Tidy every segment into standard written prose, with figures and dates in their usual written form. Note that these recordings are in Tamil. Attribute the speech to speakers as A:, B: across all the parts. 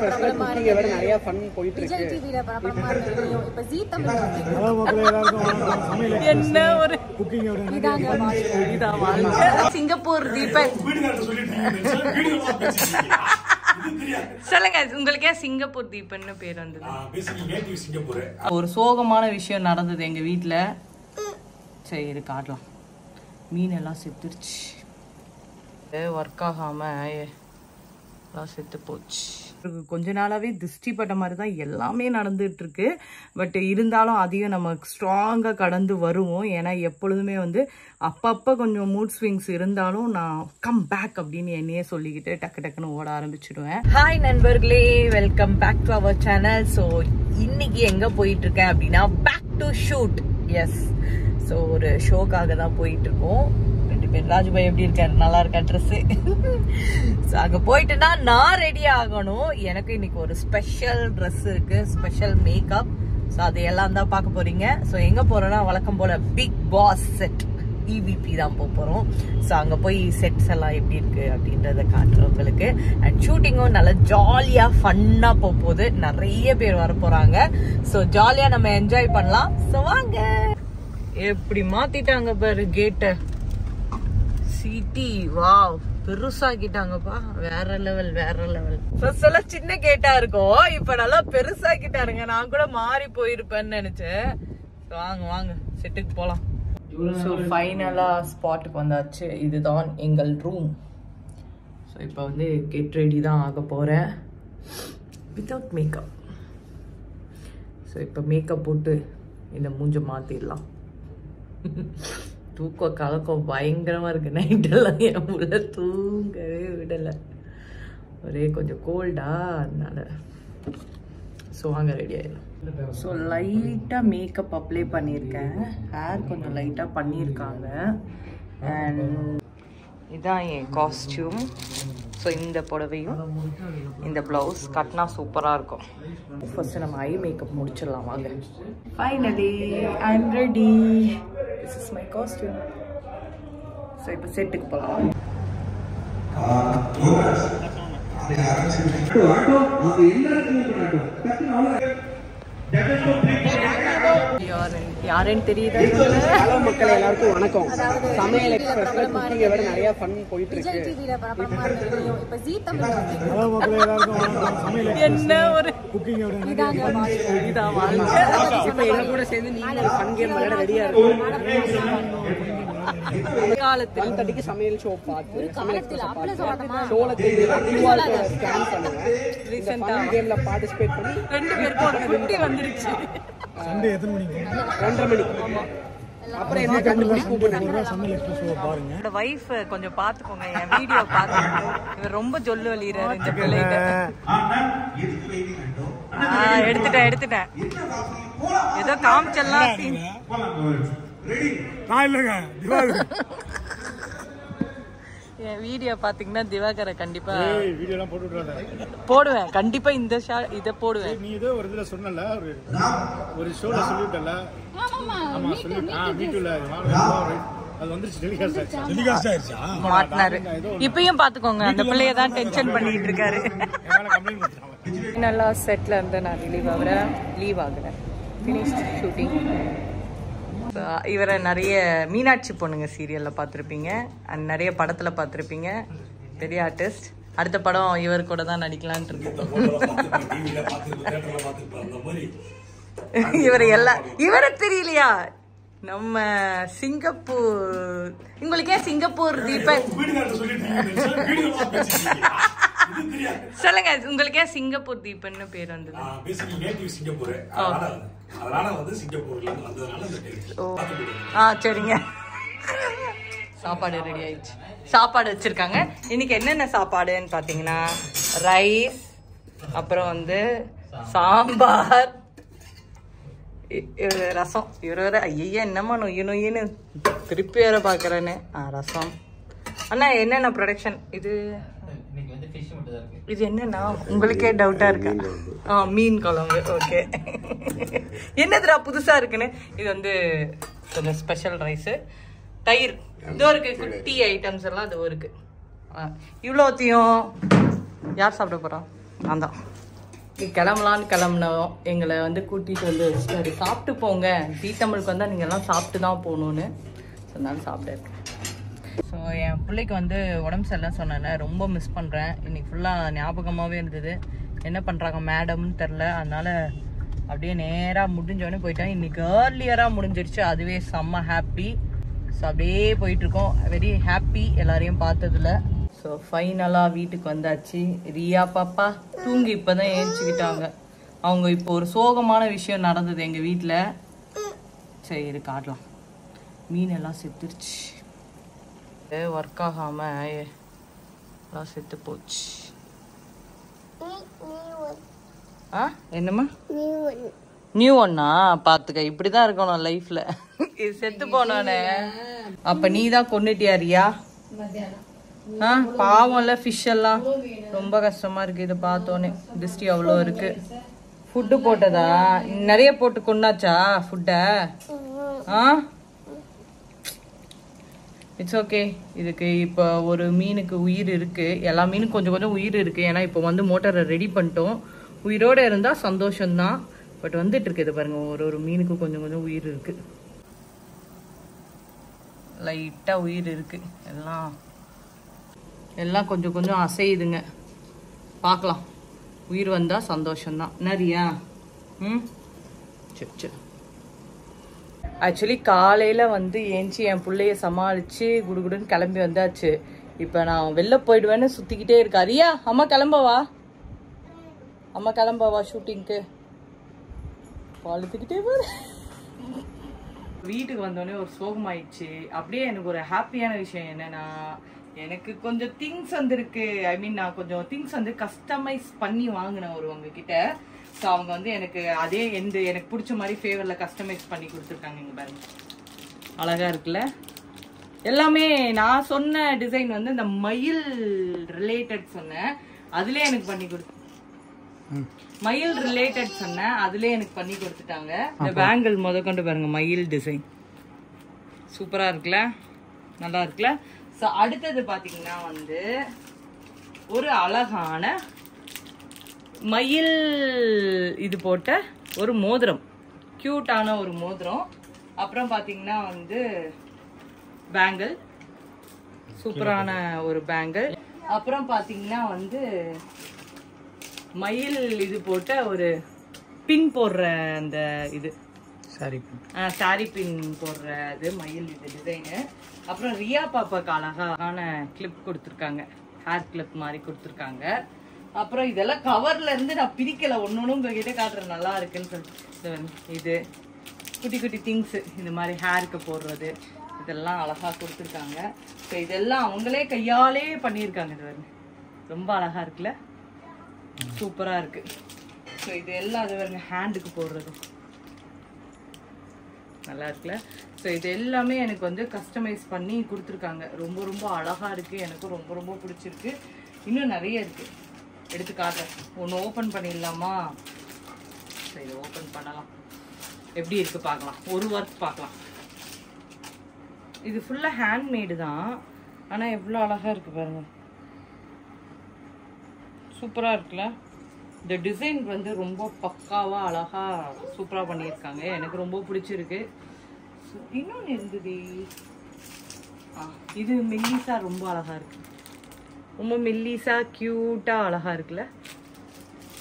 A: பிரபலமா இருக்கு. நிறைய ஃபன் போயிட்டு இருக்கு. விஜய் டிவில பிரபலமா இருக்கு. இப்ப ஜீ தமிழ் என்ன ஒரு குக்கிங்கோட இதாங்க வாழ்க்கை. சிங்கப்பூர் தீபன் சொல்லுங்க, உங்களுக்கு ஏன் சிங்கப்பூர் தீபன்னு பேர் வந்தது? ஒரு சோகமான விஷயம் நடந்தது எங்க வீட்டுல. சரி காட்டலாம். மீன் எல்லாம் செத்துருச்சு. ஒர்க் ஆகாம எல்லாம் செத்து போச்சு. கொஞ்ச நாளாவே திருஷ்டி பட்ட மாதிரி தான் எல்லாமே நடந்துட்டு இருக்கு. பட் இருந்தாலும் அதையும் நம்ம ஸ்ட்ராங்கா கடந்து வருவோம். ஏன்னா எப்பொழுதுமே வந்து அப்பப்ப கொஞ்சம் மூட் ஸ்விங்ஸ் இருந்தாலும் நான் கம் பேக் அப்படின்னு என்னையே சொல்லிக்கிட்டு டக்கு டக்குன்னு ஓட ஆரம்பிச்சிடுவேன். ஹாய் நண்பர்களே, welcome back to our channel. So இன்னைக்கு எங்க போயிட்டு இருக்கேன் அப்படின்னா back to shoot. Yes, so ஒரு ஷோக்காக தான் போயிட்டு இருக்கோம். ராஜுபாய் எப்படி இருக்காரு? நல்லா இருக்கா ட்ரெஸ்? அங்க போயிட்டுனா நான் ரெடி ஆகணும். எனக்கு இன்னைக்கு ஒரு ஸ்பெஷல் ட்ரெஸ் இருக்கு, ஸ்பெஷல் மேக்கப். ஸோ அதையெல்லாம் தான் பார்க்க போறீங்க. ஸோ எங்க போறோம்னா வழக்கம் போல பிக் பாஸ் செட் EVP தான் போறோம். ஸோ அங்க போய் செட்ஸ் எல்லாம் எப்படி இருக்கு அப்படின்றத காட்டுறவங்களுக்கு. அண்ட் ஷூட்டிங்கும் நல்லா ஜாலியா ஃபன்னா போகுது. நிறைய பேர் வர போறாங்க. ஸோ ஜாலியா நம்ம என்ஜாய் பண்ணலாம். ஸோ வாங்க. எப்படி மாத்திட்டாங்க பாரு கேட்ட. சிட்டி வாவ், பெருசாக்கிட்டாங்கப்பா. வேற லெவல், வேற லெவல். ஃபர்ஸ்ட் எல்லாம் சின்ன கேட்டா இருக்கும், இப்ப நல்லா பெருசாக்கிட்டாருங்க. நான் கூட மாறி போயிருப்பேன்னு நினைச்சேன். வாங்க வாங்க செட்டுக்கு போலாம். ஸோ ஃபைனலா ஸ்பாட்டுக்கு வந்தாச்சு. இதுதான் எங்கள் ரூம். ஸோ இப்போ வந்து கெட் ரெடி தான் ஆக போறேன் வித்தவுட் மேக்கப். ஸோ இப்போ மேக்கப் போட்டு இந்த மூஞ்ச மாத்திடலாம். தூக்கம் கலக்கம் பயங்கரமா இருக்கு. நைட்டெல்லாம் என் உள்ள தூங்கவே விடலை. ஒரே கொஞ்சம் கோல்டா அதனால. ஸோ வாங்க ரெடி ஆயிடலாம். ஸோ லைட்டாக மேக்கப் அப்ளை பண்ணியிருக்கேன். ஹேர் கொஞ்சம் லைட்டாக பண்ணியிருக்காங்க. அண்ட் இதுதான் என் காஸ்டியூம். ஸோ இந்த புடவையும் இந்த ப்ளவுஸ் கட்டினா சூப்பராக இருக்கும். ஃபர்ஸ்ட் நம்ம ஐ மேக்கப் முடிச்சிடலாம் வாங்க. Finally I am ready. This is my costume. So இப்போ செட்டுக்கு போகலாம். யாருன்னு தெரியுதா? ஹலோ மக்கள் எல்லாருக்கும் வணக்கம். சமையல் எக்ஸ்பிரஸ்ல குக்கிங்கை விட நிறைய ஃபன் போயிட்டு இருக்கு. விஜய் டிவில பிரபலமா இருக்கு. இப்ப ஜீ தமிழ். ஹலோ மக்கள் எல்லாருக்கும் வணக்கம். சமையல் என்ன ஒரு குக்கிங்கோட இதாங்க வாழ்க்கை. இப்போ என்ன கூட சேர்ந்து நீங்க ஒரு ஃபன் கேம் விளையாட ரெடியா இருக்கீங்க. காலத்தில் தட்டிக்கு சமையல் ஷோ பார்த்து ஷோல ஸ்கேன் பண்ணுங்க. ரீசெண்டா கேம்ல பார்ட்டிசிபேட் பண்ணி 2 பேருக்கு ஒரு குட்டி வந்துருச்சு. சண்டே எத்தனை மணிக்கு? 2:30 மணிக்கு. ஆமா. அப்புறம் என்ன கண்டுபிடி கூப்பிடுங்க. சமையல் எக்ஸ்பிரஸ் ஷோ பாருங்க. என்னோட வைஃப் கொஞ்சம் பாத்துக்கோங்க, என் வீடியோ பாத்துங்க. இவர் ரொம்ப ஜொல்லு வலிறாரு இந்த பிள்ளைங்க. எடுத்துட்டேன். ஏதோ காமிச்சலாம் சீன். என் வீடியோ பாத்தீங்கன்னா திவாகரை கண்டிப்பா போடுவேன். கண்டிப்பா இந்த இத போடுவேன். நீ ஏதோ ஒரு இதுல சொன்னல, ஒரு ஷோல சொல்லிட்டல. ஆமா சொல்லிட்டேன். வீட்டுல அது வந்துருச்சு. டெலிகாஸ்ட் ஆயிருச்சா? மாட்னாரு. இப்பயும் பாத்துக்கோங்க, அந்த பிள்ளைய தான் டென்ஷன் பண்ணிட்டு இருக்காரு. நல்லா செட்ல இருந்து நான் லீவ் ஆகுறேன். Finished shooting. இவரை நிறைய மீனாட்சி பொண்ணுங்க சீரியல்ல பார்த்துருப்பீங்க, அண்ட் நிறைய படத்துல பார்த்துருப்பீங்க. பெரிய ஆர்டிஸ்ட். அடுத்த படம் இவர் கூட தான் நடிக்கலான் இருக்கு. இவரை தெரியலையா? நம்ம சிங்கப்பூர். உங்களுக்கு ஏன் சிங்கப்பூர் தீபன்? சொல்லுங்க, உங்களுக்கு ஏன் சிங்கப்பூர் தீபன்னு பேர் வந்தது? சரிங்க. சாப்பாடு ரெடி ஆயிடுச்சு. சாப்பாடு வச்சிருக்காங்க. இன்னைக்கு என்னென்ன சாப்பாடுன்னு பாத்தீங்கன்னா ரைஸ், அப்புறம் வந்து சாம்பார், ரசம். இவரு வேற ஐயா என்னம்மா நொய்யு திருப்பி வேற பாக்குறேன்னு. ரசம். அண்ணா என்னென்ன ப்ரொடக்ஷன் இது? இது என்னன்னா உங்களுக்கே டவுட்டா இருக்கா? மீன் குழம்பு. ஓகே, என்னதுடா புதுசா இருக்குன்னு. இது வந்து கொஞ்சம் ஸ்பெஷல் ரைஸ், தயிர், இதோ இருக்கு. குட்டி ஐட்டம்ஸ் எல்லாம் இதோ இருக்கு. இவ்வளோத்தையும் யார் சாப்பிட போறா? நான் தான். கிளம்பலான்னு கிளம்புனோம். எங்களை வந்து கூட்டிகிட்டு வந்து வச்சுட்டாரு. சாப்பிட்டு போங்க, டீ தமிழுக்கு வந்தால் நீங்கள் எல்லாம் சாப்பிட்டு தான் போகணுன்னு சொன்னாலும் சாப்பிட்டாரு. ஸோ என் பிள்ளைக்கு வந்து உடம்பு சரியில்லை சொன்னேன்ல, ரொம்ப மிஸ் பண்ணுறேன். இன்றைக்கி ஃபுல்லாக ஞாபகமாகவே இருந்தது. என்ன பண்ணுறாங்க மேடம்னு தெரில, அதனால் அப்படியே நேராக முடிஞ்சோடனே போயிட்டேன். இன்றைக்கி ஏர்லியராக முடிஞ்சிருச்சு, அதுவே செம்ம ஹாப்பி. ஸோ அப்படியே போயிட்டுருக்கோம், வெரி ஹாப்பி எல்லாரையும் பார்த்ததில்ல. ஸோ ஃபைனலாக வீட்டுக்கு வந்தாச்சு. ரியா பாப்பா தூங்கி இப்போ தான் ஏஞ்சிக்கிட்டாங்க. அவங்க இப்போ ஒரு சோகமான விஷயம் நடந்தது எங்கள் வீட்டில். சரி இது காட்டலாம். மீன் எல்லாம் செத்துருச்சு, ஒர்க் ஆகாமல் எல்லாம் செத்து போச்சு. என்னம்மா நியூ ஒன்னா பார்த்துக்க, இப்படிதான் இருக்கணும் லைஃப்ல. இது செத்து போனோன்னு அப்ப நீ தான் கொண்டுட்டியா ரியா? பாவம்ல, ஃபிஷ் எல்லாம் ரொம்ப கஷ்டமா இருக்கு. இதை பார்த்தோன்னே திருஷ்டி அவ்வளோ இருக்கு. ஃபுட்டு போட்டதா நிறைய போட்டு கொண்டாச்சா ஃபுட்டை? It's okay. இதுக்கு இப்போ ஒரு மீனுக்கு உயிர் இருக்கு, எல்லா மீனுக்கும் கொஞ்சம் கொஞ்சம் உயிர் இருக்கு. ஏன்னா இப்போ வந்து மோட்டரை ரெடி பண்ணிட்டோம். உயிரோட இருந்தா சந்தோஷம்தான். பட் வந்துட்டு இருக்கு, இது பாருங்க, ஒரு மீனுக்கு கொஞ்சம் கொஞ்சம் உயிர் இருக்கு, லைட்டா உயிர் இருக்கு. எல்லாம் கொஞ்சம் கொஞ்சம் அசையுதுங்க. பார்க்கலாம், உயிர் வந்தா சந்தோஷம்தான். நிறையா சரி சரி. ஆக்சுவலி காலையில வந்து ஏஞ்சி என் பிள்ளைய சமாளிச்சு குடுகுடுன்னு கிளம்பி வந்தாச்சு. இப்போ நான் வெளில போயிடுவேன்னு சுத்திக்கிட்டே இருக்கா. ரியா அம்மா கிளம்பவா, அம்மா கிளம்பவா ஷூட்டிங்க்கு, பழுத்துக்கிட்டே போற. வீட்டுக்கு வந்தோடனே ஒரு சோகமாயிடுச்சு. அப்படியே எனக்கு ஒரு ஹாப்பியான விஷயம் என்னன்னா, எனக்கு கொஞ்சம் திங்ஸ் வந்துருக்கு. ஐ மீன் நான் கொஞ்சம் திங்ஸ் வந்து கஸ்டமைஸ் பண்ணி வாங்கினேன் ஒருவங்க கிட்ட. ஸோ அவங்க வந்து எனக்கு அதே எனக்கு பிடிச்ச மாதிரி ஃபேவரில் கஸ்டமைஸ் பண்ணி கொடுத்துருக்காங்க. இங்கே பாருங்க, அழகா இருக்குல்ல. எல்லாமே நான் சொன்ன டிசைன் வந்து இந்த மயில் ரிலேட்டட் சொன்னேன், அதுலேயே எனக்கு பண்ணி கொடுத்து மயில் ரிலேட்டட் சொன்னேன், அதுலேயே எனக்கு பண்ணி கொடுத்துட்டாங்க. இந்த பேங்கிள் முதற்கொண்டு பாருங்க, மயில் டிசைன் சூப்பரா இருக்குல்ல, நல்லா இருக்குல்ல. ஸோ அடுத்தது பார்த்தீங்கன்னா வந்து ஒரு அழகான மயில் இது போட்ட ஒரு மோதிரம், கியூட்டான ஒரு மோதிரம். அப்புறம் பார்த்தீங்கன்னா வந்து பேங்கிள், சூப்பரான ஒரு பேங்கிள். அப்புறம் பார்த்தீங்கன்னா வந்து மயில் இது போட்ட ஒரு பின் போடுற அந்த இது சாரி பின் போடுற அது மயில் இது டிசைனு. அப்புறம் ரியா பாப்பாக்கு அழகான கிளிப் கொடுத்துருக்காங்க, ஹேர் கிளிப் மாதிரி கொடுத்துருக்காங்க. அப்புறம் இதெல்லாம் கவர்ல இருந்து நான் பிரிக்கல, ஒன்னொன்னு உங்ககிட்ட காட்டுறேன், நல்லா இருக்குன்னு சொல்லிட்டு. இது குட்டி குட்டி திங்ஸ், இந்த மாதிரி ஹேருக்கு போடுறது, இதெல்லாம் அழகா கொடுத்துருக்காங்க. ஸோ இதெல்லாம் அவங்களே கையாலே பண்ணியிருக்காங்க. இது வந்து ரொம்ப அழகா இருக்குல்ல, சூப்பரா இருக்கு. ஸோ இது எல்லாம் அது பாருங்க, ஹேண்டுக்கு போடுறது நல்லா இருக்குல்ல. ஸோ இது எல்லாமே எனக்கு வந்து கஸ்டமைஸ் பண்ணி கொடுத்துருக்காங்க. ரொம்ப ரொம்ப அழகா இருக்கு, எனக்கு ரொம்ப ரொம்ப பிடிச்சிருக்கு. இன்னும் நிறைய இருக்கு, எடுத்து காட்டுறேன். ஒன்று ஓப்பன் பண்ணிடலாமா? சரி ஓப்பன் பண்ணலாம், எப்படி இருக்கு பார்க்கலாம், ஒரு ஒர்க் பார்க்கலாம். இது ஃபுல்லாக ஹேண்ட்மேடு தான், ஆனால் எவ்வளோ அழகா இருக்கு பாருங்க, சூப்பராக இருக்குல்ல. இந்த டிசைன் வந்து ரொம்ப பக்காவாக அழகாக சூப்பராக பண்ணியிருக்காங்க, எனக்கு ரொம்ப பிடிச்சிருக்கு. இன்னொன்று இருந்தது, இது மெல்லிசா ரொம்ப அழகா இருக்கு, ரொம்ப மெல்லிசா க்யூட்டாக அழகா இருக்குல்ல,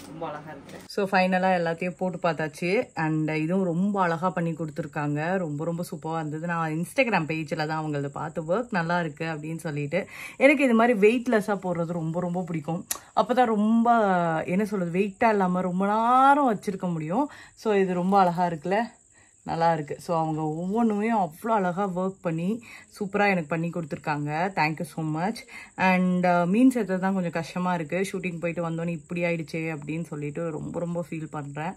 A: ரொம்ப அழகா இருக்கு. ஸோ ஃபைனலாக எல்லாத்தையும் போட்டு பார்த்தாச்சு. அண்ட் இதுவும் ரொம்ப அழகாக பண்ணி கொடுத்துருக்காங்க, ரொம்ப ரொம்ப சூப்பராக இருந்தது. நான் இன்ஸ்டாகிராம் பேஜில் தான் அவங்களது பார்த்து ஒர்க் நல்லா இருக்கு அப்படின்னு சொல்லிட்டு. எனக்கு இது மாதிரி வெயிட்லெஸ்ஸாக போடுறது ரொம்ப ரொம்ப பிடிக்கும். அப்போ தான் ரொம்ப என்ன சொல்கிறது, வெயிட்டாக இல்லாமல் ரொம்ப நேரம் வச்சுருக்க முடியும். ஸோ இது ரொம்ப அழகாக இருக்குல்ல, நல்லா இருக்கு. ஸோ அவங்க ஒவ்வொன்றுமே அவ்வளோ அழகாக ஒர்க் பண்ணி சூப்பராக எனக்கு பண்ணி கொடுத்துருக்காங்க. Thank you so much. அண்ட் மீன் சேர்த்தது தான் கொஞ்சம் கஷ்டமாக இருக்குது. ஷூட்டிங் போயிட்டு வந்தோன்னே இப்படி ஆயிடுச்சே அப்படின்னு சொல்லிட்டு ரொம்ப ரொம்ப ஃபீல் பண்ணுறேன்.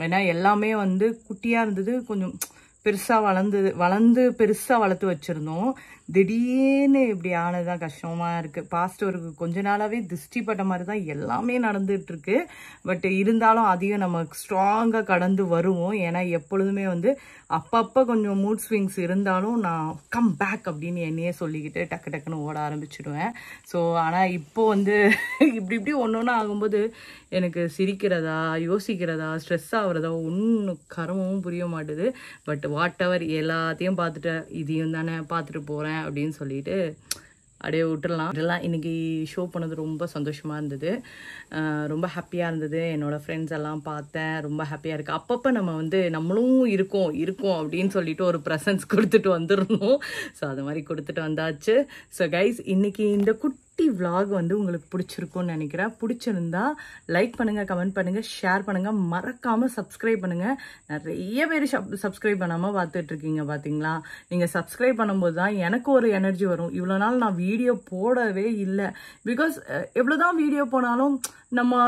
A: ஏன்னா எல்லாமே வந்து குட்டியாக இருந்தது, கொஞ்சம் பெருசாக வளர்ந்து பெருசாக வளர்த்து வச்சுருந்தோம். திடீர்னு இப்படி ஆனதுதான் கஷ்டமாக இருக்குது. பாஸ்ட் ஒரு கொஞ்ச நாளாகவே திருஷ்டி பட்ட மாதிரி தான் எல்லாமே நடந்துகிட்ருக்கு. பட் இருந்தாலும் அதையும் நம்ம ஸ்ட்ராங்காக கடந்து வருவோம். ஏன்னா எப்பொழுதுமே வந்து அப்பப்போ கொஞ்சம் மூட் ஸ்விங்ஸ் இருந்தாலும் நான் கம் பேக் அப்படின்னு என்னையே சொல்லிக்கிட்டு டக்கு டக்குன்னு ஓட ஆரம்பிச்சிடுவேன். ஸோ ஆனால் இப்போ வந்து இப்படி ஒன்று ஆகும்போது எனக்கு சிரிக்கிறதா யோசிக்கிறதா ஸ்ட்ரெஸ் ஆகுறதா ஒன்றும் கர்மமும் புரிய மாட்டுது. பட் வாட் எவர் எல்லாத்தையும் பார்த்துட்டு இதையும் தானே பார்த்துட்டு போகிறேன் அப்படின்னு சொல்லிட்டு அப்படியே விட்டுடலாம். இதெல்லாம் இன்றைக்கி ஷோ பண்ணது ரொம்ப சந்தோஷமாக இருந்தது, ரொம்ப ஹாப்பியாக இருந்தது. என்னோடய ஃப்ரெண்ட்ஸ் எல்லாம் பார்த்தேன், ரொம்ப ஹாப்பியாக இருக்குது. அப்பப்போ நம்ம வந்து நம்மளும் இருக்கோம் அப்படின்னு சொல்லிட்டு ஒரு ப்ரெசன்ஸ் கொடுத்துட்டு வந்துடணும். ஸோ அது மாதிரி கொடுத்துட்டு வந்தாச்சு. ஸோ கைஸ், இன்றைக்கி இந்த குட்டி vlog வந்து உங்களுக்கு பிடிச்சிருக்கும்னு நினைக்கிறேன். பிடிச்சிருந்தா லைக் பண்ணுங்கள், கமெண்ட் பண்ணுங்கள், ஷேர் பண்ணுங்கள், மறக்காமல் சப்ஸ்கிரைப் பண்ணுங்கள். நிறைய பேர் சப்ஸ்கிரைப் பண்ணாமல் பார்த்துட்ருக்கீங்க பார்த்தீங்களா? நீங்கள் சப்ஸ்கிரைப் பண்ணும்போது தான் எனக்கு ஒரு எனர்ஜி வரும். இவ்வளோ நாள் நான் வீடியோ போடவே இல்லை. பிகாஸ் எவ்வளோதான் வீடியோ போனாலும் நம்ம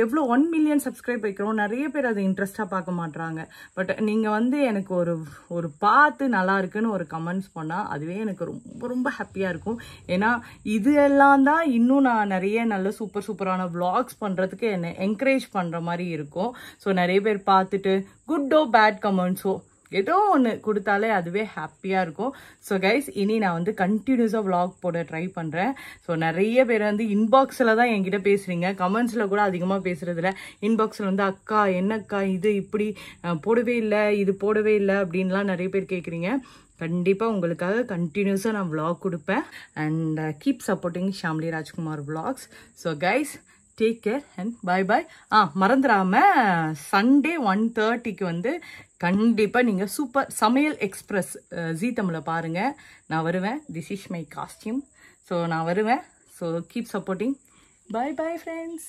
A: எவ்வளோ 1 மில்லியன் சப்ஸ்கிரைப் வைக்கிறோம், நிறைய பேர் அதை இன்ட்ரெஸ்டாக பார்க்க மாட்றாங்க. பட் நீங்கள் வந்து எனக்கு ஒரு பார்த்து நல்லா இருக்குன்னு ஒரு கமெண்ட்ஸ் பண்ணால் அதுவே எனக்கு ரொம்ப ரொம்ப ஹாப்பியாக இருக்கும். ஏன்னா இது எல்லாம் தான் இன்னும் நான் நிறைய நல்ல சூப்பரான vlogs பண்ணுறதுக்கு என்னை என்கரேஜ் பண்ணுற மாதிரி இருக்கும். ஸோ நிறைய பேர் பார்த்துட்டு குட்டோ பேட் கமெண்ட்ஸோ ஏதோ ஒன்று கொடுத்தாலே அதுவே ஹாப்பியாக இருக்கும். ஸோ கைஸ், இனி நான் வந்து கண்டினியூஸாக vlog போட ட்ரை பண்ணுறேன். ஸோ நிறைய பேர் வந்து இன்பாக்ஸில் தான் என்கிட்ட பேசுகிறீங்க, கமெண்ட்ஸில் கூட அதிகமாக பேசுகிறதில்ல. இன்பாக்ஸில் வந்து அக்கா என்னக்கா இது இப்படி போடவே இல்லை, இது போடவே இல்லை அப்படின்லாம் நிறைய பேர் கேட்குறீங்க. கண்டிப்பாக உங்களுக்காக கண்டினியூஸாக நான் vlog கொடுப்பேன். And keep supporting Shamli Rajkumar vlogs. So guys, take care and bye bye. மறந்துடாம சண்டே 1:30க்கு வந்து கண்டிப்பாக நீங்கள் சூப்பர் சமையல் எக்ஸ்பிரஸ் ஜீ தமிழில் பாருங்கள். நான் வருவேன். This is my costume. So நான் வருவேன். So keep supporting. Bye bye friends.